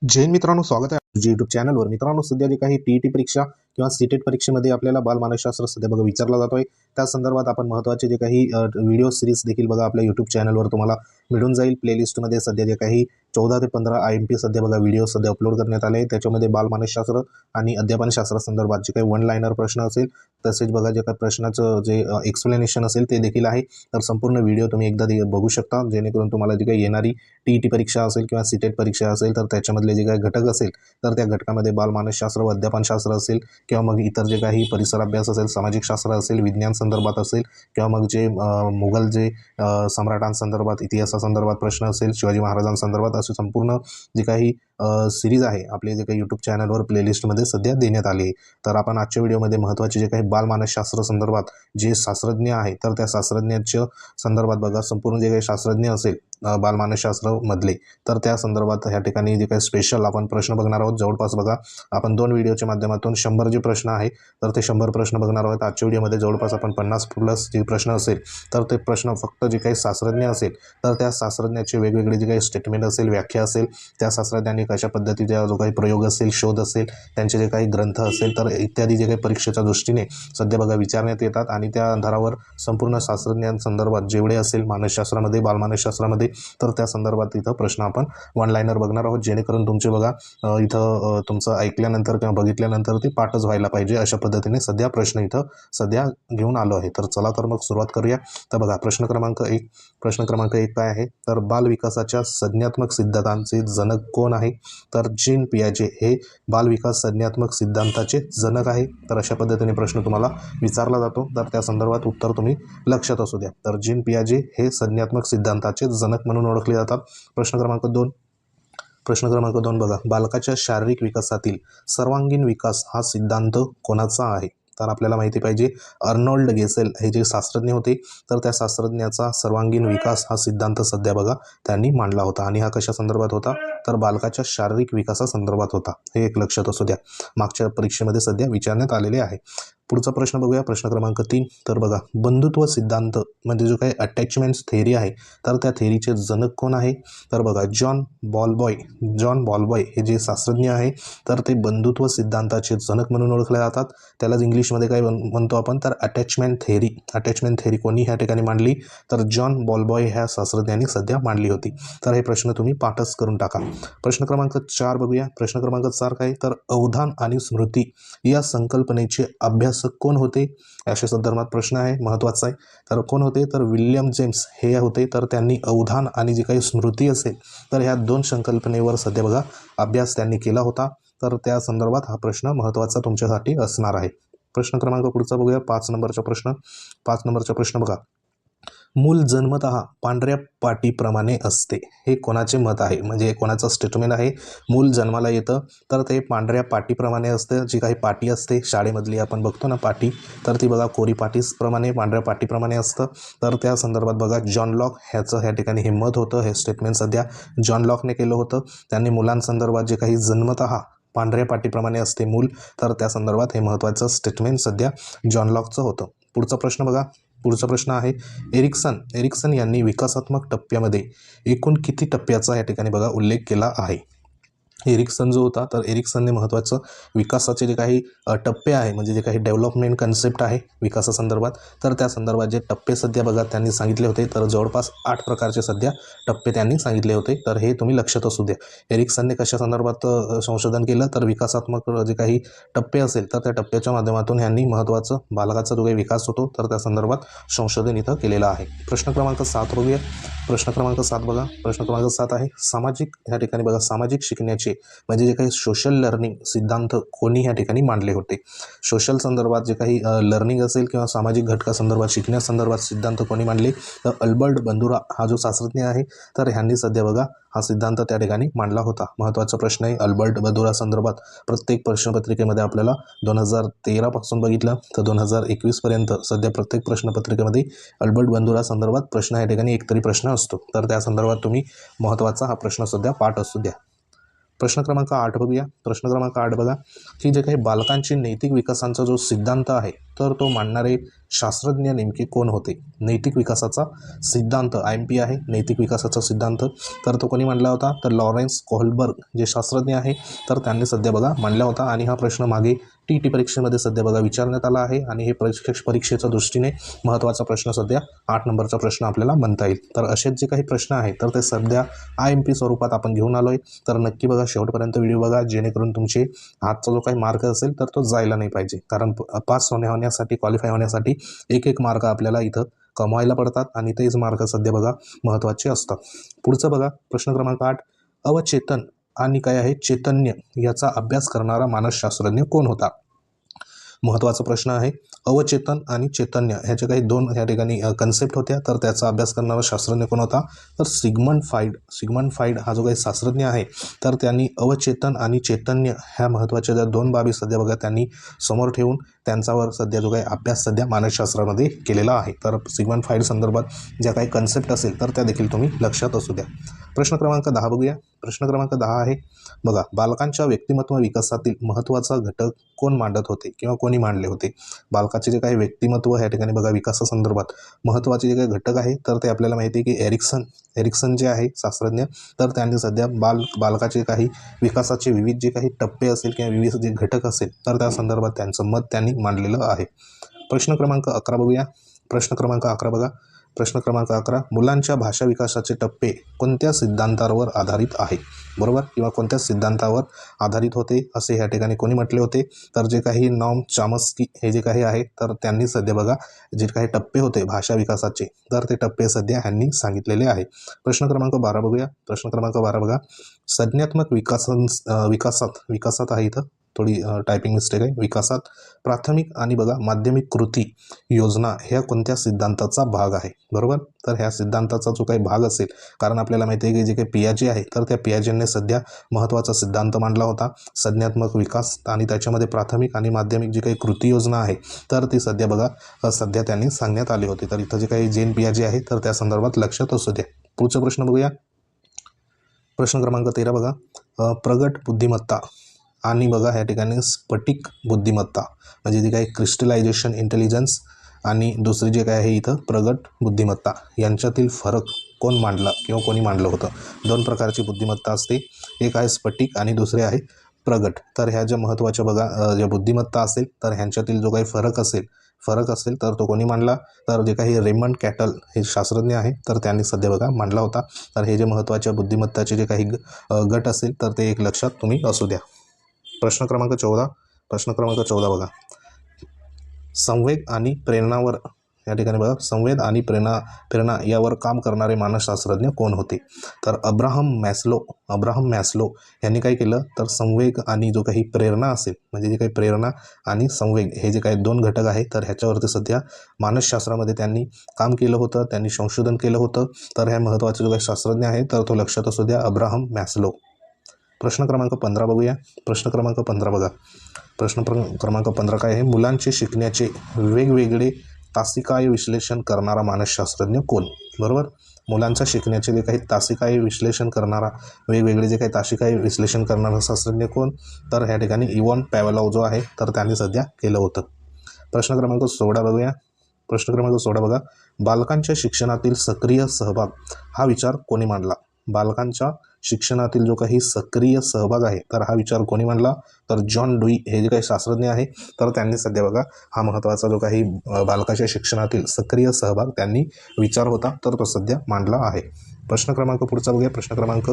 जैन मित्रांनो, स्वागत आहे तुझ्या यूट्यूब चॅनलवर. मित्रांनो, सध्या जे काही टी परीक्षा किंवा सीटेट परीक्षेमध्ये आपल्याला बालमानसशास्त्र सध्या बघा विचारला जातोय. त्या संदर्भात आपण महत्त्वाचे जे काही व्हिडिओ सिरीज देखील बघा आपल्या यूट्यूब चॅनलवर तुम्हाला मिळून जाईल. प्लेलिस्टमध्ये सध्या जे काही 14 ते 15 IMP सध्या बघा व्हिडिओ सध्या अपलोड करण्यात आले. त्याच्यामध्ये बालमानसशास्त्र आणि अध्यापनशास्त्र संदर्भात जे काही वन लाईनर प्रश्न असेल, तसेच बघा जे काही प्रश्नाचं जे एक्सप्लेनेशन असेल ते देखील आहे. तर संपूर्ण व्हिडिओ तुम्ही एकदा बघू शकता, जेणेकरून तुम्हाला जी काही येणारी टी परीक्षा असेल किंवा सीटेट परीक्षा असेल तर त्याच्यामधले जे काही घटक असेल तर त्या घटकामध्ये बालमानसशास्त्र व अध्यापनशास्त्र असेल किंवा मग इतर जे काही परिसर अभ्यास असेल, सामाजिक शास्त्र असेल, विज्ञान संदर्भात असेल किंवा मग जे मुघल जे सम्राटांसंदर्भात इतिहासासंदर्भात प्रश्न असेल, शिवाजी महाराजांसंदर्भात असे संपूर्ण जे काही सिरीज आहे आपले जे काही यूट्यूब चॅनलवर प्लेलिस्टमध्ये सध्या देण्यात आली आहे. तर आपण आजच्या व्हिडिओमध्ये महत्त्वाचे जे काही बालमानसशास्त्र संदर्भात जे शास्त्रज्ञ आहे तर त्या शास्त्रज्ञाच्या संदर्भात बघा संपूर्ण जे काही शास्त्रज्ञ असेल बालमानसशास्त्र मधले तर त्या संदर्भात ह्या ठिकाणी जे काही स्पेशल आपण प्रश्न बघणार आहोत. जवळपास बघा आपण 2 व्हिडिओच्या माध्यमातून 100 जे प्रश्न आहे तर ते 100 प्रश्न बघणार आहोत. आजच्या व्हिडिओमध्ये जवळपास आपण 50+ जे प्रश्न असेल तर ते प्रश्न फक्त जे काही शास्त्रज्ञ असेल तर त्या शास्त्रज्ञाचे वेगवेगळे जे काही स्टेटमेंट असेल, व्याख्या असेल, त्या शास्त्रज्ञांनी कशा पद्धतीचा जो काही प्रयोग असेल, शोध असेल, त्यांचे जे काही ग्रंथ असेल तर इत्यादी जे काही परीक्षेच्या दृष्टीने सध्या बघा विचारण्यात येतात आणि त्या आधारावर संपूर्ण शास्त्रज्ञांसंदर्भात जेवढे असेल मानसशास्त्रामध्ये, बालमानसशास्त्रामध्ये तर त्या संदर्भात इथं प्रश्न आपण वन लाईनर बघणार आहोत, जेणेकरून तुमचे बघा इथं तुमचं ऐकल्यानंतर किंवा बघितल्यानंतर ते पाठच व्हायला पाहिजे अशा पद्धतीने सध्या प्रश्न इथं सध्या घेऊन आलो आहे. तर चला तर मग सुरुवात करूया. तर बघा प्रश्न क्रमांक 1 काय आहे तर बालविकासाच्या संज्ञात्मक सिद्धांतांचे जनक कोण आहे तर जीन पियाजे हे बालविकास संज्ञात्मक सिद्धांताचे जनक आहे. तर अशा पद्धतीने प्रश्न तुम्हाला विचारला जातो, तर त्या संदर्भात उत्तर तुम्ही लक्षात असू द्या. तर जीन पियाजे हे संज्ञात्मक सिद्धांताचे जनक म्हणून ओळखले जातात. प्रश्न क्रमांक 2 बघा बालकाच्या शारीरिक विकासातील सर्वांगीण विकास हा सिद्धांत कोणाचा आहे तर आपल्याला माहिती पाहिजे अर्नोल्ड गेसेल हे जे शास्त्रज्ञ होते तर त्या शास्त्रज्ञाचा सर्वांगीण विकास हा सिद्धांत सध्या बघा त्यांनी मांडला होता आणि हा कशा संदर्भात होता तर बालकाच्या शारीरिक विकासासंदर्भात होता. हे एक लक्षात असू द्या, मागच्या परीक्षेमध्ये सध्या विचारण्यात आलेले आहे. पुढचा प्रश्न बघूया. प्रश्न क्रमांक 3 तर बघा बंधुत्व सिद्धांत म्हणजे जो काही अटॅचमेंट्स थेअरी आहे तर त्या थेअरीचे जनक कोण आहे तर बघा जॉन बॉलबॉय हे जे शास्त्रज्ञ आहे तर ते बंधुत्व सिद्धांताचे जनक म्हणून ओळखले जातात. त्यालाच इंग्लिशमध्ये काय म्हणतो आपण तर अटॅचमेंट थेअरी कोणी ह्या ठिकाणी मांडली तर जॉन बॉलबॉय ह्या शास्त्रज्ञांनी सध्या मांडली होती. तर हे प्रश्न तुम्ही पाठच करून टाका. प्रश्न क्रमांक 4 बघूया. प्रश्न क्रमांक 4 काय तर अवधान आणि स्मृती या संकल्पनेचे अभ्यासक कोण होते अशा संदर्भात प्रश्न आहे, महत्त्वाचा आहे. तर कोण होते तर विल्यम जेम्स हे होते. तर त्यांनी अवधान आणि जी काही स्मृती असेल तर ह्या 2 संकल्पनेवर सध्या बघा अभ्यास त्यांनी केला होता. तर त्या संदर्भात हा प्रश्न महत्त्वाचा तुमच्यासाठी असणार आहे. प्रश्न क्रमांक पुढचा बघूया. 5 नंबरचा प्रश्न बघा मूल जन्मतः पांढऱ्या पाटीप्रमाणे असते हे कोणाचे मत आहे म्हणजे कोणाचं स्टेटमेंट आहे. मूल जन्माला येतं तर ते पांढऱ्या पाटीप्रमाणे असतं. जी काही पाटी असते शाळेमधली आपण बघतो ना पाटी तर ती बघा कोरी पाटीप्रमाणे पांढऱ्या पाटीप्रमाणे असतं. तर त्या संदर्भात बघा जॉन लॉक ह्याचं ह्या ठिकाणी हे मत होतं. हे स्टेटमेंट सध्या जॉन लॉकने केलं होतं. त्यांनी मुलांसंदर्भात जे काही जन्मतः पांढऱ्या पाटीप्रमाणे असते मूल तर त्या संदर्भात हे महत्त्वाचं स्टेटमेंट सध्या जॉन लॉकचं होतं. पुढचा प्रश्न बघा. पुढचा प्रश्न आहे एरिक्सन यांनी विकासात्मक टप्प्यामध्ये एकूण किती टप्प्याचा या ठिकाणी बघा उल्लेख केला आहे. एरिक्सन जो होता तर एरिक्सनने महत्त्वाचं विकासाचे जे काही टप्पे आहे म्हणजे जे काही डेव्हलपमेंट कन्सेप्ट आहे विकासासंदर्भात तर त्या संदर्भात जे टप्पे सध्या बघा त्यांनी सांगितले होते तर जवळपास 8 प्रकारचे सध्या टप्पे त्यांनी सांगितले होते. तर हे तुम्ही लक्षात असू द्या. एरिक्सनने कशा संदर्भात संशोधन केलं तर विकासात्मक जे काही टप्पे असेल तर त्या टप्प्याच्या माध्यमातून यांनी महत्त्वाचं बालकाचा जो काही विकास होतो तर त्या संदर्भात संशोधन इथं केलेलं आहे. प्रश्न क्रमांक 7 बघूया. प्रश्न क्रमांक 7 आहे सामाजिक ह्या ठिकाणी बघा सामाजिक शिकण्याचे म्हणजे जे काही सोशल लर्निंग सिद्धांत कोणी ह्या ठिकाणी मांडले होते. सोशल संदर्भात जे काही लर्निंग असेल किंवा सामाजिक घटकासंदर्भात शिकण्यासंदर्भात सिद्धांत कोणी मांडले तर अल्बर्ट बंधुरा हा जो शास्त्रज्ञ आहे तर ह्यांनी सध्या बघा हा सिद्धांत त्या ठिकाणी मांडला होता. महत्त्वाचा प्रश्न आहे अल्बर्ट बंधुरा संदर्भात प्रत्येक प्रश्नपत्रिकेमध्ये आपल्याला 2013 पासून बघितलं तर 2021 पर्यंत सध्या प्रत्येक प्रश्नपत्रिकेमध्ये अल्बर्ट बंधुरा संदर्भात प्रश्न या ठिकाणी एकतरी प्रश्न असतो. तर त्या संदर्भात तुम्ही महत्त्वाचा हा प्रश्न सध्या पाठ असू द्या. प्रश्न क्रमांक 8 बघूया. प्रश्न क्रमांक 8 बघा, की जे काही बालकांची नैतिक विकासाचा जो सिद्धांत आहे तर तो मांडणारे शास्त्रज्ञ नेमके कोण होते? नैतिक विकासाचा सिद्धांत IMP आहे नैतिक विकासाचा सिद्धांत, तर तो कोणी मांडला होता? तर लॉरेन्स कोहलबर्ग जे शास्त्रज्ञ आहे तर त्यांनी सध्या बघा मांडला होता. आणि हा प्रश्न मागे TT परीक्षेमध्ये सध्या बघा विचारण्यात आला आहे आणि हे परीक्षेच्या दृष्टीने महत्त्वाचा प्रश्न सध्या 8 नंबरचा प्रश्न आपल्याला म्हणता येईल. तर असेच जे काही प्रश्न आहेत तर ते सध्या IMP स्वरूपात आपण घेऊन आलोय. तर नक्की बघा, शेवटपर्यंत व्हिडिओ बघा, जेणेकरून तुमचे आजचा जो काही मार्क असेल तर तो जायला नाही पाहिजे. कारण पास होण्यासाठी क्वालिफाय होण्यासाठी एक मार्क आपल्याला इथं कमवायला पडतात आणि तेच मार्क सध्या बघा महत्त्वाचे असतात. पुढचं बघा, प्रश्न क्रमांक 8, अवचेतन आणि काय आहे चैतन्य याचा अभ्यास करणारा मानसशास्त्रज्ञ कोण होता? महत्त्वाचा प्रश्न आहे. अवचेतन आणि चैतन्य ह्याचे काही दोन ह्या ठिकाणी कन्सेप्ट होत्या, तर त्याचा अभ्यास करणारा शास्त्रज्ञ कोण होता? तर सिग्मंड फ्राइड हा जो काही शास्त्रज्ञ आहे तर त्यांनी अवचेतन आणि चैतन्य ह्या महत्त्वाच्या ज्या दोन बाबी सध्या बघा त्यांनी समोर ठेवून त्यांच्यावर सध्या जो काही अभ्यास सध्या मानसशास्त्रामध्ये केलेला आहे. तर सिग्मंड फ्राइड संदर्भात ज्या काही कन्सेप्ट असेल तर त्या देखील तुम्ही लक्षात असू द्या. प्रश्न क्रमांक 10 बघूया. प्रश्न क्रमांक 10 आहे बघा, बालकांच्या व्यक्तिमत्व विकासातील महत्त्वाचा घटक कोण मांडत होते किंवा कोणी मांडले होते? बालकाचे जे काही व्यक्तिमत्व ह्या ठिकाणी बघा विकासासंदर्भात महत्त्वाचे जे काही घटक आहे तर ते आपल्याला माहिती आहे की एरिक्सन जे आहे शास्त्रज्ञ, तर त्यांनी सध्या बालकाचे काही विकासाचे विविध जे काही टप्पे असेल किंवा विविध जे घटक असेल तर त्या संदर्भात त्यांचं मत त्यांनी मांडलेलं आहे. प्रश्न क्रमांक 11 बघूया. प्रश्न क्रमांक 11 बघा, प्रश्न क्रमांक 11, मुलांच्या भाषा विकासाचे टप्पे कोणत्या सिद्धांतावर आधारित आहे? बरोबर, किंवा कोणत्या सिद्धांतावर आधारित होते असे ह्या ठिकाणी कोणी म्हटले होते? तर जे काही नॉम चॉम्स्की हे जे काही आहे तर त्यांनी सध्या बघा जे काही टप्पे होते भाषा विकासाचे तर ते टप्पे सध्या ह्यांनी सांगितलेले आहे. प्रश्न क्रमांक 12 बघूया. प्रश्न क्रमांक 12 बघा, संज्ञात्मक विकासात आहे इथं थोडी टायपिंग मिस्टेक आहे. विकासात प्राथमिक आणि बघा माध्यमिक कृती योजना ह्या कोणत्या सिद्धांताचा भाग आहे? बरोबर, तर ह्या सिद्धांताचा जो काही भाग असेल, कारण आपल्याला माहिती आहे की जे काही पियाजे आहे तर त्या पियाजेने सध्या महत्त्वाचा सिद्धांत मांडला होता संज्ञात्मक विकास, आणि त्याच्यामध्ये प्राथमिक आणि माध्यमिक जी काही कृती योजना आहे तर ती सध्या बघा सध्या त्यांनी सांगण्यात आली होती. तर इथं जे काही जेन पियाजे आहे तर त्या संदर्भात लक्षात असू द्या. पुढचा प्रश्न बघूया. प्रश्न क्रमांक 13 बघा, प्रगट बुद्धिमत्ता आणि बघा ह्या ठिकाणी स्फटिक बुद्धिमत्ता म्हणजे जी काही क्रिस्टलायझेशन इंटेलिजन्स आणि दुसरी जे काय आहे इथं प्रगट बुद्धिमत्ता यांच्यातील फरक कोण मांडला किंवा कोणी मांडलं होतं? दोन प्रकारची बुद्धिमत्ता असते, एक आहे स्फटिक आणि दुसरे आहे प्रगट. तर ह्या ज्या महत्त्वाच्या बघा ज्या बुद्धिमत्ता असेल तर ह्यांच्यातील जो काही फरक असेल तर तो कोणी मांडला? तर जे काही रेमंड कॅटल हे शास्त्रज्ञ आहे तर त्यांनी सध्या बघा मांडला होता. तर हे जे महत्त्वाच्या बुद्धिमत्ताचे जे काही गट असेल तर ते एक लक्षात तुम्ही असू द्या. प्रश्न क्रमांक 14 बघा, संवेग आणि प्रेरणावर या ठिकाणी बघा संवेद आणि प्रेरणा यावर काम करणारे मानसशास्त्रज्ञ कोण होते? तर अब्राहम मॅस्लो यांनी काय केलं? तर संवेग आणि जो काही प्रेरणा असेल म्हणजे जे काही प्रेरणा आणि संवेग हे जे काही दोन घटक आहेत तर ह्याच्यावरती सध्या मानसशास्त्रामध्ये त्यांनी काम केलं होतं, त्यांनी संशोधन केलं होतं. तर ह्या महत्त्वाचे जो काही शास्त्रज्ञ आहे तर तो लक्षात असू द्या, अब्राहम मॅस्लो. प्रश्न क्रमांक 15 बघूया. प्रश्न क्रमांक 15 बघा, प्रश्न क्रमांक 15 काय आहे? मुलांचे शिकण्याचे वेगवेगळे तासिकाय विश्लेषण करणारा मानसशास्त्रज्ञ कोण? बरोबर, मुलांच्या शिकण्याचे जे काही तासिकाय विश्लेषण करणारा वेगवेगळे जे काही तासिकाय विश्लेषण करणारा शास्त्रज्ञ कोण? तर ह्या ठिकाणी इव्हॉन पॅव्लोव जो आहे तर त्यांनी सध्या केलं होतं. प्रश्न क्रमांक 16 बघूया. प्रश्न क्रमांक 16 बघा, बालकांच्या शिक्षणातील सक्रिय सहभाग हा विचार कोणी मांडला? बालकांच्या शिक्षणातील जो काही सक्रिय सहभाग आहे तर हा विचार कोणी मांडला? तर जॉन डुई हे जे काही शास्त्रज्ञ आहे तर त्यांनी सध्या बघा हा महत्त्वाचा जो काही बालकाच्या शिक्षणातील सक्रिय सहभाग त्यांनी विचार होता तर तो सध्या मांडला आहे. प्रश्न क्रमांक पुढचा बघूया. प्रश्न क्रमांक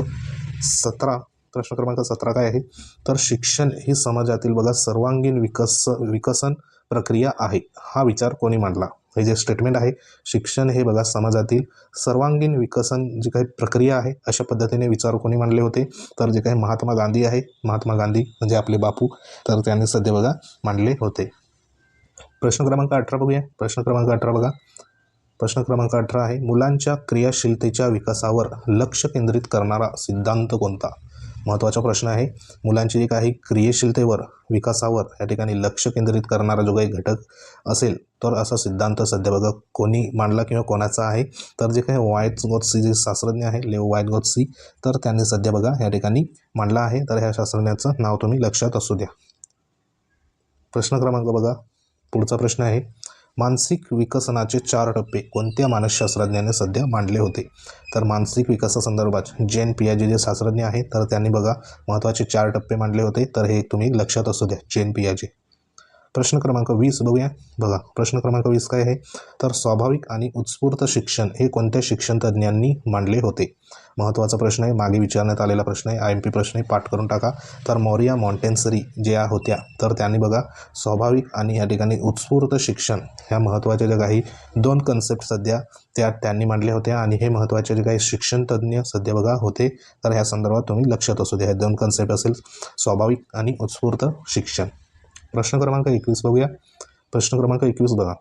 17 काय आहे? तर शिक्षण ही समाजातील बघा सर्वांगीण विकसन प्रक्रिया आहे हा विचार कोणी मांडला? हे जे स्टेटमेंट आहे, शिक्षण हे बघा समाजातील सर्वांगीण विकसन जी काही प्रक्रिया आहे अशा पद्धतीने विचार कोणी मांडले होते? तर जे काही महात्मा गांधी म्हणजे आपले बापू तर त्यांनी सध्या बघा मांडले होते. प्रश्न क्रमांक 18 बघूया. प्रश्न क्रमांक 18 बघा, प्रश्न क्रमांक 18 आहे, मुलांच्या क्रियाशीलतेच्या विकासावर लक्ष केंद्रित करणारा सिद्धांत कोणता? महत्त्वाचा प्रश्न आहे. मुलांची जी काही क्रियाशीलतेवर विकासावर या ठिकाणी लक्ष केंद्रित करणारा जो काही घटक असेल तर असा सिद्धांत सध्या बघा कोणी मांडला किंवा कोणाचा आहे, तर जे काही वायटगॉत्स्की जे शास्त्रज्ञ आहे लेओ वायटगॉत्स्की, तर त्यांनी सध्या बघा या ठिकाणी मांडला आहे. तर ह्या शास्त्रज्ञाचं नाव तुम्ही लक्षात असू द्या. प्रश्न क्रमांक बघा, पुढचा प्रश्न आहे, मानसिक विकसनाचे 4 टप्पे कोणत्या मानसशास्त्रज्ञाने सध्या मांडले होते? तर मानसिक विकासासंदर्भात जेन पियाजे जे शास्त्रज्ञ आहेत तर त्यांनी बघा महत्त्वाचे 4 टप्पे मांडले होते. तर हे तुम्ही लक्षात असू द्या, जेन पियाजे. प्रश्न क्रमांक 20 बघूया. बघा प्रश्न क्रमांक 20 काय आहे, तर स्वाभाविक आणि उत्स्फूर्त शिक्षण हे कोणत्या शिक्षण तज्ज्ञांनी मांडले होते? महत्त्वाचा प्रश्न आहे, मागे विचारण्यात आलेला प्रश्न आहे, IMP प्रश्न आहे, पाठ करून टाका. तर मोरिया मॉन्टेसरी ज्या होत्या तर त्यांनी बघा स्वाभाविक आणि या ठिकाणी उत्स्फूर्त शिक्षण ह्या महत्त्वाच्या ज्या काही 2 कन्सेप्ट सध्या त्यांनी मांडल्या होत्या आणि हे महत्त्वाचे जे काही शिक्षण तज्ज्ञ सध्या बघा होते. तर ह्या संदर्भात तुम्ही लक्षात असू द्या, हे 2 कन्सेप्ट असेल स्वाभाविक आणि उत्स्फूर्त शिक्षण. प्रश्न क्रमांक 21 बघूया. प्रश्न क्रमांक 21 बघा,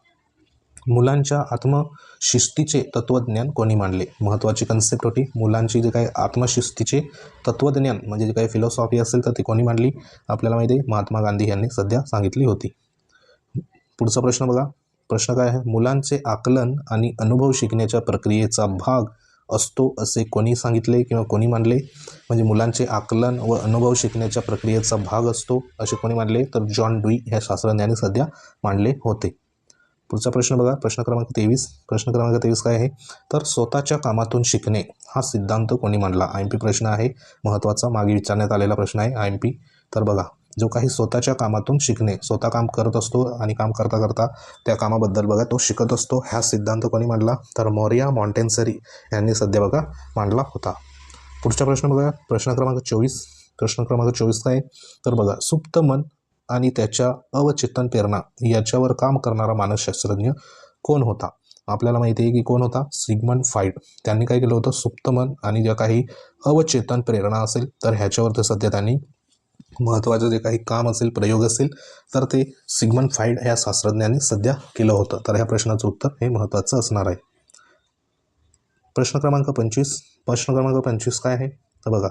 मुलांच्या आत्मशिस्तीचे तत्त्वज्ञान कोणी मांडले? महत्त्वाची कन्सेप्ट होती, मुलांची जे काही आत्मशिस्तीचे तत्त्वज्ञान म्हणजे जे काही फिलॉसॉफी असेल तर ती कोणी मांडली? आपल्याला माहिती आहे महात्मा गांधी यांनी सध्या सांगितली होती. पुढचा प्रश्न बघा, प्रश्न काय आहे, मुलांचे आकलन आणि अनुभव शिकण्याच्या प्रक्रियेचा भाग असतो असे कोणी सांगितले किंवा कोणी मांडले? म्हणजे मुलांचे आकलन व अनुभव शिकण्याच्या प्रक्रियेचा भाग असतो असे कोणी मांडले? तर जॉन ड्यूई ह्या शास्त्रज्ञांनी सध्या मांडले होते. पुढचा प्रश्न बघा, प्रश्न क्रमांक 23. प्रश्न क्रमांक 23 काय आहे, तर स्वतःच्या कामातून शिकणे हा सिद्धांत कोणी मांडला? IMP प्रश्न आहे, महत्त्वाचा, मागे विचारण्यात आलेला प्रश्न आहे IMP. तर बघा जो काही स्वतःच्या कामातून शिकणे, स्वतः काम करत असतो आणि काम करता करता त्या कामाबद्दल बघा तो शिकत असतो, हा सिद्धांत कोणी मांडला? तर मोरिया मॉन्टेसरी यांनी सध्या बघा मांडला होता. पुढचा प्रश्न बघा, प्रश्न क्रमांक 24. प्रश्न क्रमांक 24 काय, तर बघा सुप्त मन आणि त्याच्या अवचेतन प्रेरणा याच्यावर काम करणारा मानसशास्त्रज्ञ कोण होता? आपल्याला माहिती आहे की कोण होता? Sigmund Freud. त्यांनी काय केलं होतं, सुप्त मन आणि ज्या काही अवचेतन प्रेरणा असेल तर ह्याच्यावर सध्या त्यांनी महत्त्वाचं जे काही काम असेल, प्रयोग असेल तर ते सिगमंड फ्राइड ह्या शास्त्रज्ञांनी सध्या केलं होतं. तर ह्या प्रश्नाचं उत्तर हे महत्त्वाचं असणार आहे. प्रश्न क्रमांक 25. प्रश्न क्रमांक 25 काय आहे, तर बघा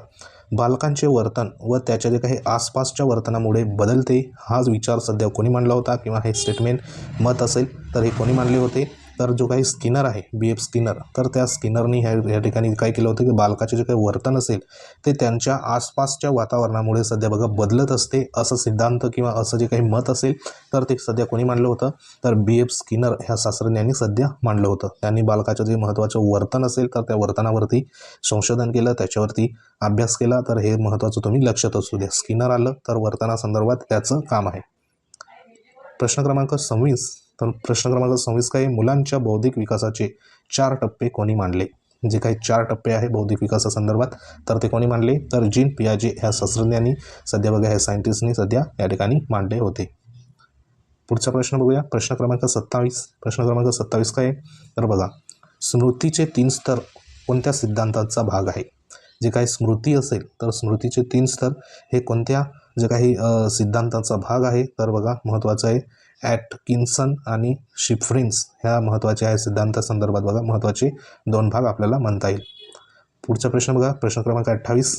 बालकांचे वर्तन व त्याच्या जे काही आसपासच्या वर्तनामुळे बदलते हाच विचार सध्या कोणी मांडला होता किंवा हे स्टेटमेंट मत असेल तर हे कोणी मांडले होते? तर जो काही स्किनर आहे BF स्किनर, तर त्या स्किनरनी ह्या ठिकाणी काय केलं होतं की बालकाचे जे काही वर्तन असेल ते त्यांच्या आसपासच्या वातावरणामुळे सध्या बघा बदलत असते असं सिद्धांत किंवा असं जे काही मत असेल तर ते सध्या कोणी मांडलं होतं? तर BF स्किनर ह्या शास्त्रज्ञांनी सध्या मांडलं होतं. त्यांनी बालकाचं जे महत्त्वाचं वर्तन असेल तर त्या वर्तनावरती संशोधन केलं, त्याच्यावरती अभ्यास केला. तर हे महत्त्वाचं तुम्ही लक्षात असू द्या, स्किनर आलं तर वर्तनासंदर्भात त्याचं काम आहे. प्रश्न क्रमांक 26. तर प्रश्न क्रमांक 26 काय, मुलांच्या बौद्धिक विकासाचे 4 टप्पे कोणी मांडले? जे काही 4 टप्पे आहे बौद्धिक विकासासंदर्भात तर ते कोणी मांडले? तर जीन पियाजे ह्या शास्त्रज्ञांनी सध्या बघा ह्या सायंटिस्टनी सध्या या ठिकाणी मांडले होते. पुढचा प्रश्न बघूया, प्रश्न क्रमांक 27. प्रश्न क्रमांक 27 काय, तर बघा स्मृतीचे 3 स्तर कोणत्या सिद्धांताचा भाग आहे? जे काही स्मृती असेल तर स्मृतीचे 3 स्तर हे कोणत्या जे काही सिद्धांताचा भाग आहे? तर बघा महत्त्वाचं आहे ॲटकिन्सन आणि शिफ्रिन्स ह्या महत्त्वाचे आहे सिद्धांतासंदर्भात बघा महत्त्वाचे 2 भाग आपल्याला म्हणता येईल. पुढचा प्रश्न बघा, प्रश्न क्रमांक 28.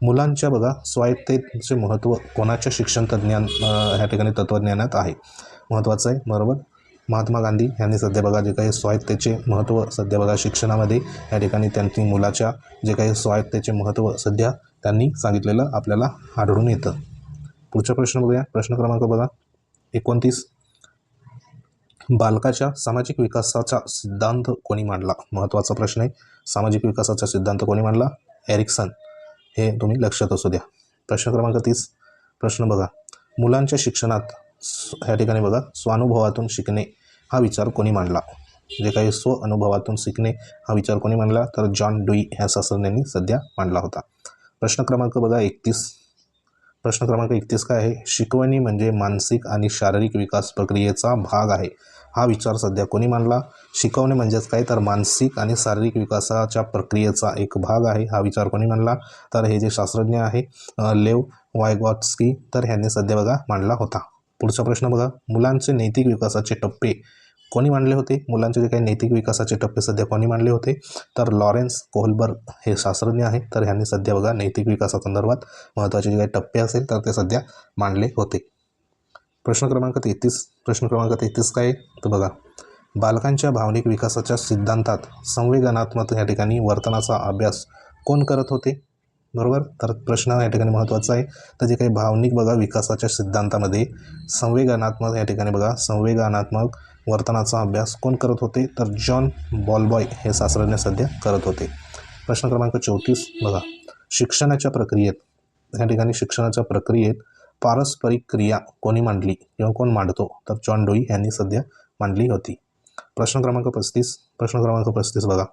मुलांच्या बघा स्वायत्ततेचे महत्त्व कोणाच्या शिक्षण तज्ज्ञान ह्या ठिकाणी तत्त्वज्ञानात आहे? महत्त्वाचं आहे, बरोबर, महात्मा गांधी यांनी सध्या बघा जे काही स्वायत्ततेचे महत्त्व सध्या बघा शिक्षणामध्ये या ठिकाणी त्यांनी मुलाच्या जे काही स्वायत्ततेचे महत्त्व सध्या त्यांनी सांगितलेलं आपल्याला आढळून येतं. पुढचा प्रश्न बघूया, प्रश्न क्रमांक बघा 29. बालकाच्या सामाजिक विकासाचा सिद्धांत कोणी मांडला? महत्त्वाचा प्रश्न आहे, सामाजिक विकासाचा सिद्धांत कोणी मांडला? एरिक्सन. हे तुम्ही लक्षात असू द्या. प्रश्न क्रमांक 30. प्रश्न बघा मुलांच्या शिक्षणात ह्या ठिकाणी बघा स्वानुभवातून शिकणे हा विचार कोणी मांडला? जे काही स्वअनुभवातून शिकणे हा विचार कोणी मांडला? तर जॉन ड्यूई ह्या शास्त्रज्ञांनी सध्या मांडला होता. प्रश्न क्रमांक बघा 31. प्रश्न क्रमांक 31 काय आहे, शिकवणी म्हणजे मानसिक आणि शारीरिक विकास प्रक्रियेचा भाग आहे हा विचार सध्या कोणी मांडला? शिकवणे म्हणजेच काय, तर मानसिक आणि शारीरिक विकासाच्या प्रक्रियेचा एक भाग आहे हा विचार कोणी मांडला? तर हे जे शास्त्रज्ञ आहे लेव वायगॉत्स्की, तर ह्यांनी सध्या बघा मांडला होता. पुढचा प्रश्न बघा मुलांचे नैतिक विकासाचे टप्पे कोणी मांडले होते? मुलांचे जे काही नैतिक विकासाचे टप्पे सध्या कोणी मांडले होते? तर लॉरेन्स कोहलबर्ग हे शास्त्रज्ञ आहे, तर ह्यांनी सध्या बघा नैतिक विकासासंदर्भात महत्त्वाचे जे काही टप्पे असेल तर ते सध्या मांडले होते. प्रश्न क्रमांक 33 काय आहे? तर बघा, बालकांच्या भावनिक विकासाच्या सिद्धांतात संवेदनात्मक या ठिकाणी वर्तनाचा अभ्यास कोण करत होते? बरोबर. तर प्रश्न या ठिकाणी महत्त्वाचा आहे. तर जे काही भावनिक बघा विकासाच्या सिद्धांतामध्ये संवेदनात्मक या ठिकाणी बघा संवेदनात्मक वर्तनाचा अभ्यास कोण करत होते? तर जॉन बॉलबॉय हे शास्त्रज्ञ सध्या करत होते. प्रश्न क्रमांक 34 बघा, शिक्षणाच्या प्रक्रियेत पारस्परिक क्रिया कोणी मांडली किंवा कोण मांडतो? तर जॉन डुई यांनी सध्या मांडली होती. प्रश्न क्रमांक 35 बघा,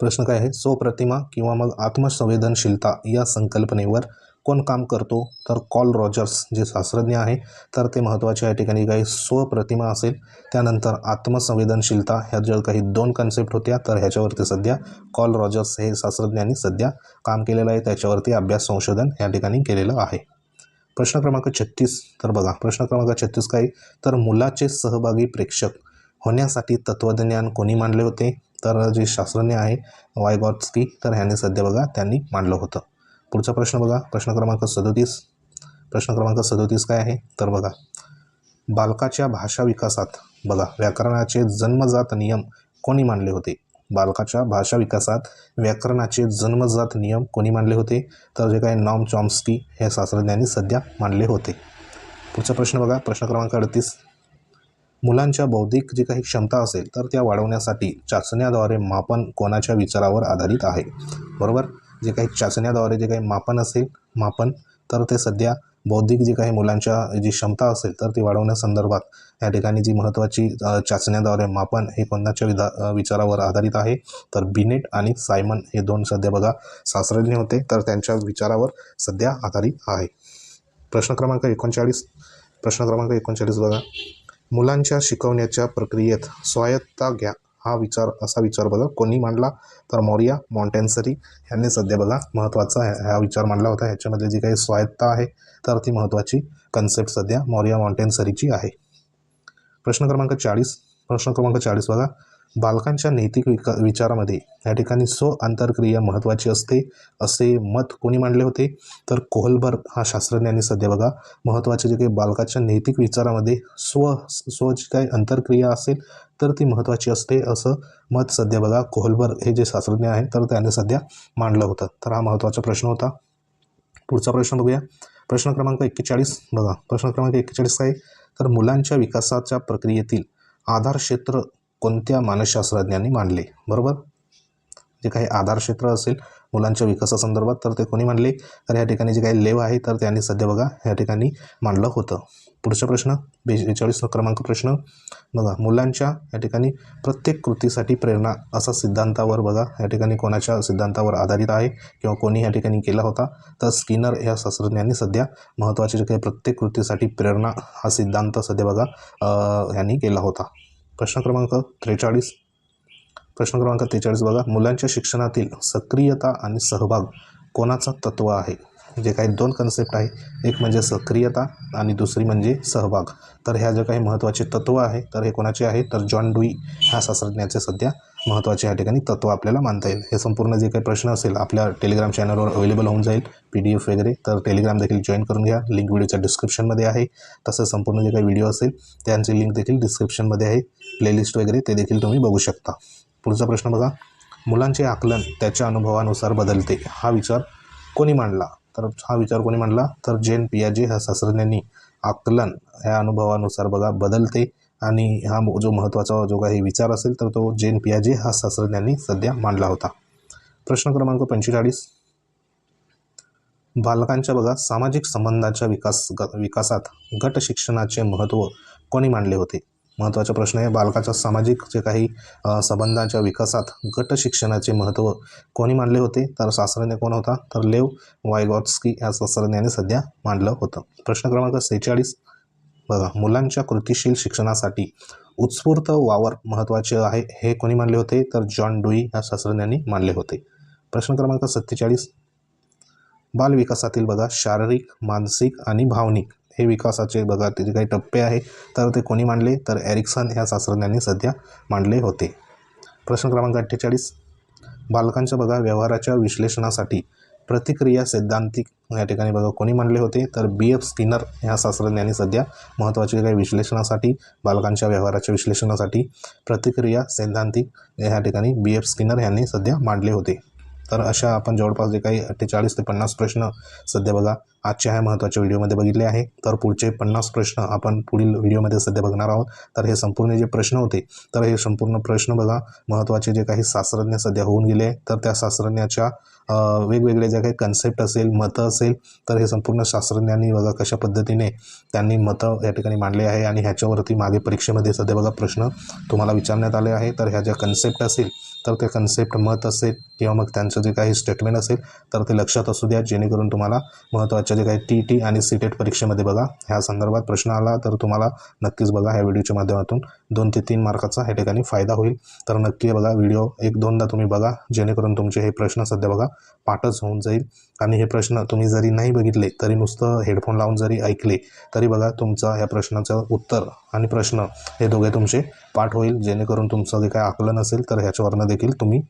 प्रश्न काय आहे? स्वप्रतिमा किंवा मग आत्मसंवेदनशीलता या संकल्पनेवर कोण काम करतो? तर कॉल रॉजर्स जे शास्त्रज्ञ आहे, तर ते महत्त्वाचे या ठिकाणी काही स्वप्रतिमा असेल, त्यानंतर आत्मसंवेदनशीलता ह्या ज्या काही 2 कन्सेप्ट होत्या, तर ह्याच्यावरती सध्या कॉल रॉजर्स हे शास्त्रज्ञांनी सध्या काम केलेलं आहे, त्याच्यावरती अभ्यास संशोधन या ठिकाणी केलेलं आहे. प्रश्न क्रमांक 36 तर बघा, प्रश्न क्रमांक 36 काय? तर मुलाचे सहभागी प्रेक्षक होण्यासाठी तत्त्वज्ञान कोणी मांडले होते? तर जे शास्त्रज्ञ आहे वायगॉट्स्की, तर ह्यांनी सध्या बघा त्यांनी मांडलं होतं. पुढचा प्रश्न बघा, प्रश्न क्रमांक 37 काय आहे? तर बघा, बालकाच्या भाषा विकासात बघा व्याकरणाचे जन्मजात नियम कोणी मांडले होते? बालकाच्या भाषा विकासात व्याकरणाचे जन्मजात नियम कोणी मांडले होते? तर जे काही नॉम चॉम्स्की हे शास्त्रज्ञांनी सध्या मांडले होते. पुढचा प्रश्न बघा, प्रश्न क्रमांक 38, मुलांच्या बौद्धिक जी काही क्षमता असेल तर त्या वाढवण्यासाठी चाचण्याद्वारे मापन कोणाच्या विचारावर आधारित आहे? बरोबर. जे काही चाचण्याद्वारे जे काही मापन तर ते सध्या बौद्धिक जी काही मुलांच्या जी क्षमता असेल तर ती वाढवण्यासंदर्भात या ठिकाणी जी महत्त्वाची चाचण्याद्वारे मापन हे कोणाच्या विचारावर आधारित आहे? तर बिनेट आणि सायमन हे 2 सध्या बघा शास्त्रज्ञ होते, तर त्यांच्या विचारावर सध्या आधारित आहे. प्रश्न क्रमांक 39 बघा, मुलांच्या शिकवण्याच्या प्रक्रियेत स्वायत्तता घ्या असा विचार बघा कोणी मांडला? तर मोरिया मॉन्टेसरी यांनी सध्या बघा महत्त्वाचा हा विचार मांडला होता. ह्याच्यामध्ये जी काही स्वायत्तता आहे तर ती महत्त्वाची कन्सेप्ट सध्या मोरिया मॉन्टेसरीची आहे. प्रश्न क्रमांक 40 बघा, बालकांच्या नैतिक विचारामध्ये या ठिकाणी आंतरक्रिया महत्त्वाची असते असे मत कोणी मांडले होते? तर कोहलबर्ग हा शास्त्रज्ञांनी सध्या बघा महत्त्वाचे जे काही बालकाच्या नैतिक विचारामध्ये जी काही आंतरक्रिया असेल तर ती महत्त्वाची असते असं मत सध्या बघा कोहलबर्ग हे जे शास्त्रज्ञ आहेत तर त्यांनी सध्या मांडलं होतं. तर हा महत्त्वाचा प्रश्न होता. पुढचा प्रश्न बघूया, प्रश्न क्रमांक 41 बघा, प्रश्न क्रमांक 41 काय? तर मुलांच्या विकासाच्या प्रक्रियेतील आधार क्षेत्र कोणत्या मानसशास्त्रज्ञांनी मांडले? बरोबर. जे काही आधार क्षेत्र असेल मुलांच्या विकासासंदर्भात तर ते कोणी मांडले? तर या ठिकाणी जे काही लेव आहे तर त्यांनी सध्या बघा या ठिकाणी मांडलं होतं. पुढचा प्रश्न 42 क्रमांक प्रश्न बघा, मुलांच्या या ठिकाणी प्रत्येक कृतीसाठी प्रेरणा असा सिद्धांतावर बघा या ठिकाणी कोणाच्या सिद्धांतावर आधारित आहे किंवा कोणी या ठिकाणी केला होता? तर स्किनर या शास्त्रज्ञांनी सध्या महत्त्वाचे जे काही प्रत्येक कृतीसाठी प्रेरणा हा सिद्धांत सध्या बघा यांनी केला होता. प्रश्न क्रमांक 43 बघा, मुलांच्या शिक्षणातील सक्रियता आणि सहभाग कोणाचा तत्व आहे? जे काही 2 कन्सेप्ट आहे, एक म्हणजे सक्रियता आणि दुसरी म्हणजे सहभाग. तर ह्या जे काही महत्त्वाचे तत्व आहे तर हे कोणाचे आहे? तर जॉन डुई ह्या शास्त्रज्ञाचे सध्या महत्त्वाचे या ठिकाणी तत्व आपल्याला मानता येईल. हे संपूर्ण जे काही प्रश्न असेल आपल्या टेलिग्राम चॅनलवर अवेलेबल होऊन जाईल PDF वगैरे, तर टेलिग्राम देखील जॉईन करून घ्या. लिंक व्हिडिओच्या डिस्क्रिप्शनमध्ये आहे. तसंच संपूर्ण जे काही व्हिडिओ असेल त्यांची लिंक देखील डिस्क्रिप्शनमध्ये आहे. प्लेलिस्ट वगैरे ते देखील तुम्ही बघू शकता. पुढचा प्रश्न बघा, मुलांचे आकलन त्याच्या अनुभवानुसार बदलते हा विचार कोणी मांडला? तर हा विचार कोणी मांडला? तर जेन पियाजे ह्या शास्त्रज्ञांनी आकलन ह्या अनुभवानुसार बघा बदलते आणि हा जो महत्त्वाचा जो काही विचार असेल तर तो जेन पियाजे हा शास्त्रज्ञांनी सध्या मांडला होता. प्रश्न क्रमांक 45, बालकांच्या बघा सामाजिक संबंधांच्या विकासात गट शिक्षणाचे महत्त्व कोणी मांडले होते? महत्त्वाचा प्रश्न आहे. बालकाच्या सामाजिक जे काही संबंधांच्या विकासात गट शिक्षणाचे महत्त्व कोणी मांडले होते? तर शास्त्रज्ञ कोण होता? तर लेव वायगॉट्स्की या शास्त्रज्ञाने सध्या मांडलं होतं. प्रश्न क्रमांक 46 बघा, मुलांच्या कृतीशील शिक्षणासाठी उत्स्फूर्त वावर महत्त्वाचे आहे हे कोणी मांडले होते? तर जॉन डुई या शास्त्रज्ञांनी मांडले होते. प्रश्न क्रमांक 47, बालविकासातील बघा शारीरिक, मानसिक आणि भावनिक हे विकासाचे बघा ते जे काही टप्पे आहे तर ते कोणी मांडले, तर एरिक्सन ह्या शास्त्रज्ञांनी सध्या मांडले होते. प्रश्न क्रमांक 48, बालकांच्या बघा व्यवहाराच्या विश्लेषणासाठी प्रतिक्रिया सैद्धांतिक या ठिकाणी बघा कोणी मांडले होते, तर BF स्किनर ह्या शास्त्रज्ञांनी सध्या महत्त्वाचे काही विश्लेषणासाठी, बालकांच्या व्यवहाराच्या विश्लेषणासाठी प्रतिक्रिया सैद्धांतिक ह्या ठिकाणी BF स्किनर यांनी सध्या मांडले होते. तर अशा आपण जवळपास जे काही 48 ते 50 प्रश्न सध्या बघा आजच्या ह्या महत्त्वाच्या व्हिडिओमध्ये बघितले आहे. तर पुढचे 50 प्रश्न आपण पुढील व्हिडिओमध्ये सध्या बघणार आहोत. तर हे संपूर्ण जे प्रश्न होते तर हे संपूर्ण प्रश्न बघा महत्त्वाचे जे काही शास्त्रज्ञ सध्या होऊन गेले, तर त्या शास्त्रज्ञाच्या वेगवेगळे जे काही कन्सेप्ट असेल, मतं असेल, तर हे संपूर्ण शास्त्रज्ञांनी बघा कशा पद्धतीने त्यांनी मतं या ठिकाणी मांडले आहे आणि ह्याच्यावरती मागे परीक्षेमध्ये सध्या बघा प्रश्न तुम्हाला विचारण्यात आले आहे. तर ह्या ज्या कन्सेप्ट असेल तर ते कन्सेप्ट मत असेल किंवा मग त्यांचं जे काही स्टेटमेंट असेल तर ते लक्षात असू द्या, जेणेकरून तुम्हाला महत्त्वाच्या जे काही TT आणि CTET परीक्षेमध्ये बघा ह्या संदर्भात प्रश्न आला तर तुम्हाला नक्कीच बघा ह्या व्हिडिओच्या माध्यमातून 2 ते 3 मार्काचा ह्या ठिकाणी फायदा होईल. तर नक्की बघा व्हिडिओ 1-2दा तुम्ही बघा, जेणेकरून तुमचे हे प्रश्न सध्या बघा पाठच होऊन जाईल. आणि हे प्रश्न तुम्ही जरी नाही बघितले तरी नुसतं हेडफोन लावून जरी ऐकले तरी बघा तुमचा या प्रश्नाचं उत्तर आणि प्रश्न हे दोघे तुमचे पाठ होईल, जेणेकरून तुमचं जे काही आकलन असेल तर ह्याच्यावरनं देखील तुम्ही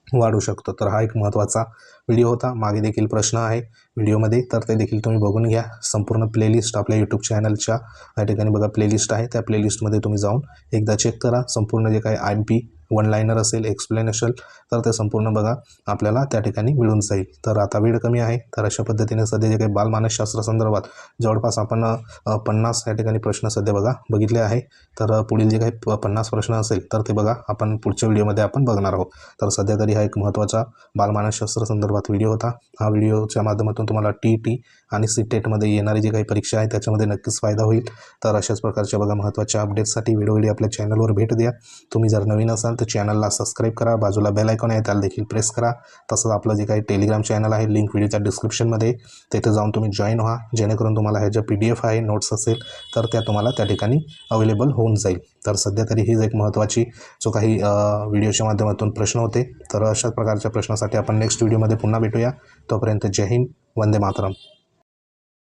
वाढू शकतो. तर हा एक महत्त्वाचा व्हिडिओ होता. मागे देखील प्रश्न आहे व्हिडिओमध्ये, तर ते देखील तुम्ही बघून घ्या. संपूर्ण प्लेलिस्ट आपल्या यूट्यूब चॅनलच्या या ठिकाणी बघा प्लेलिस्ट आहे, त्या प्लेलिस्टमध्ये तुम्ही जाऊन एकदा चेक करा. संपूर्ण जे काही MP वन लायनर असेल, एक्सप्लेन असेल, तर ते संपूर्ण बघा आपल्याला त्या ठिकाणी मिळून जाईल. तर आता वेळ कमी आहे, तर अशा पद्धतीने सध्या जे काही बालमानसशास्त्र संदर्भात जवळपास आपण 50 या ठिकाणी प्रश्न सध्या बघा बघितले आहे. तर पुढील जे काही 50 प्रश्न असेल तर ते बघा आपण पुढच्या व्हिडिओमध्ये आपण बघणार आहोत. तर सध्या तरी हा एक महत्त्वाचा बालमानसशास्त्र संदर्भात व्हिडिओ होता. हा व्हिडिओच्या माध्यमातून तुम्हाला TT आणि CTETमध्ये येणारी जी काही परीक्षा आहे त्याच्यामध्ये नक्कीच फायदा होईल. तर अशाच प्रकारच्या बघा महत्त्वाच्या अपडेट्ससाठी वेळोवेळी आपल्या चॅनलवर भेट द्या. तुम्ही जर नवीन असाल तर चॅनलला सबस्क्राईब करा, बाजूला बेल आयकॉन आहे त्याला देखील प्रेस करा. तसंच आपलं जे काही टेलिग्राम चॅनल आहे, लिंक व्हिडिओच्या डिस्क्रिप्शनमध्ये, तिथे जाऊन तुम्ही जॉईन व्हा, जेणेकरून तुम्हाला ह्या ज्या PDF आहे, नोट्स असेल तर त्या तुम्हाला त्या ठिकाणी अवेलेबल होऊन जाईल. तर सध्या तरी हीच एक महत्त्वाची जो काही व्हिडिओच्या माध्यमातून प्रश्न होते. तर अशाच प्रकारच्या प्रश्नासाठी आपण नेक्स्ट व्हिडिओमध्ये पुन्हा भेटूया. तोपर्यंत जय हिंद, वंदे मातरम.